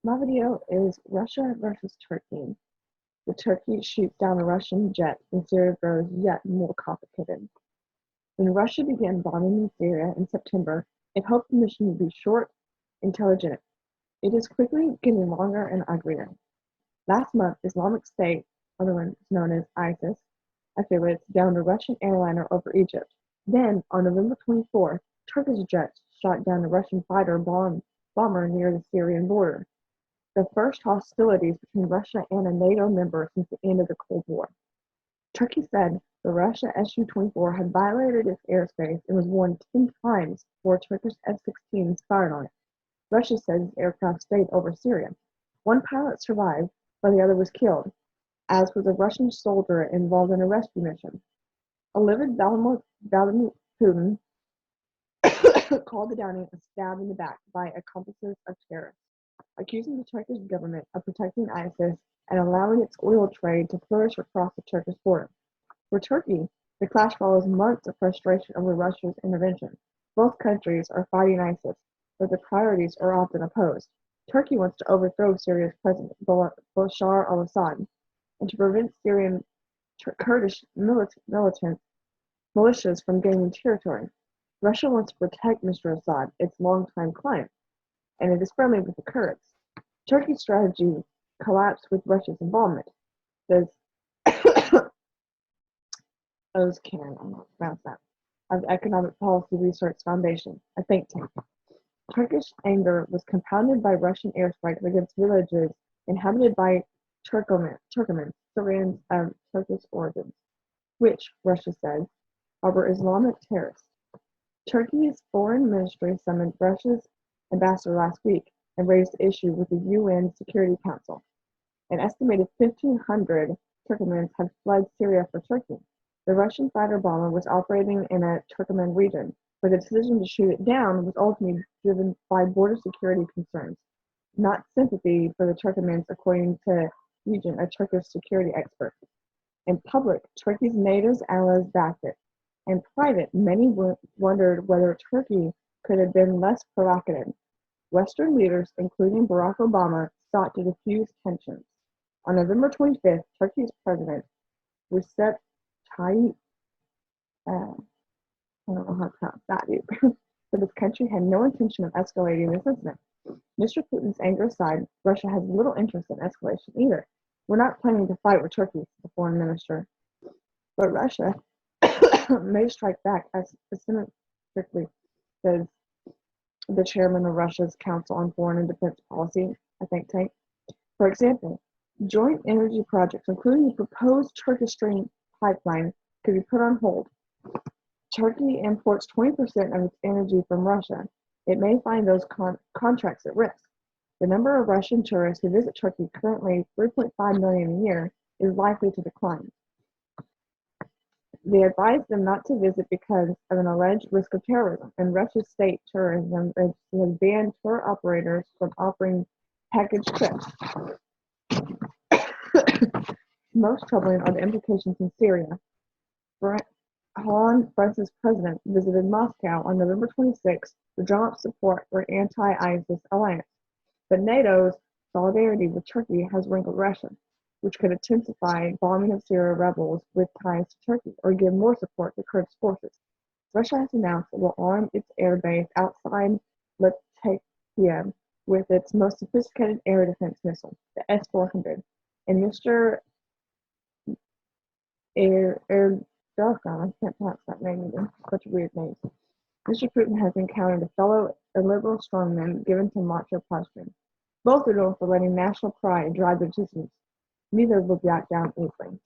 My video is Russia versus Turkey. The Turkey shoots down a Russian jet and Syria grows yet more complicated. When Russia began bombing in Syria in September, it hoped the mission would be short, intelligent. It is quickly getting longer and uglier. Last month, Islamic State, otherwise known as ISIS, affiliates downed a Russian airliner over Egypt. Then, on November 24th, Turkish jets shot down a Russian fighter bomber near the Syrian border, the first hostilities between Russia and a NATO member since the end of the Cold War. Turkey said the Russia Su-24 had violated its airspace and was warned 10 times before Turkish F-16s fired on it. Russia says its aircraft stayed over Syria. One pilot survived, while the other was killed, as was a Russian soldier involved in a rescue mission. A livid Vladimir Putin called the downing a stab in the back by accomplices of terrorists, accusing the Turkish government of protecting ISIS and allowing its oil trade to flourish across the Turkish border. For Turkey, the clash follows months of frustration over Russia's intervention. Both countries are fighting ISIS, but the priorities are often opposed. Turkey wants to overthrow Syria's president, Bashar al-Assad, and to prevent Syrian Kurdish militias from gaining territory. Russia wants to protect Mr. Assad, its longtime client, and it is friendly with the Kurds. Turkey's strategy collapsed with Russia's involvement, says Özkan, I'm not pronounce that, of the Economic Policy Research Foundation, a think tank. Turkish anger was compounded by Russian airstrikes against villages inhabited by Turkmen, Syrians of Turkish origins, which, Russia says, harbor Islamic terrorists. Turkey's foreign ministry summoned Russia's ambassador last week and raised the issue with the UN Security Council. An estimated 1,500 Turkmens had fled Syria for Turkey. The Russian fighter bomber was operating in a Turkmen region, but the decision to shoot it down was ultimately driven by border security concerns, not sympathy for the Turkmens, according to Yegin, a Turkish security expert. In public, Turkey's NATO's allies backed it. In private, many wondered whether Turkey could have been less provocative. Western leaders, including Barack Obama, sought to diffuse tensions. On November 25th, Turkey's president, Recep Tayyip, I don't know how to pronounce that either, said his country had no intention of escalating this incident. Mr. Putin's anger aside, Russia has little interest in escalation either. We're not planning to fight with Turkey, the foreign minister. But Russia may strike back as asymmetrically, says the chairman of Russia's Council on Foreign and Defense Policy, a think tank. For example, joint energy projects, including the proposed Turkish Stream pipeline, could be put on hold. Turkey imports 20% of its energy from Russia. It may find those contracts at risk. The number of Russian tourists who visit Turkey, currently 3.5 million a year, is likely to decline. They advised them not to visit because of an alleged risk of terrorism, and Russia's state tourism agency has banned tour operators from offering package trips. Most troubling are the implications in Syria. France's president visited Moscow on November 26 to drum up support for anti-ISIS alliance. But NATO's solidarity with Turkey has rankled Russia, which could intensify bombing of Syria rebels with ties to Turkey or give more support to Kurdish forces. Russia has announced it will arm its air base outside Latakia with its most sophisticated air defense missile, the S-400. And Mr. Erdogan, I can't pronounce that name either, such a weird name. Mr. Putin has encountered a fellow illiberal strongman given to macho posturing. Both are known for letting national pride drive their decisions. Neither will back down easily.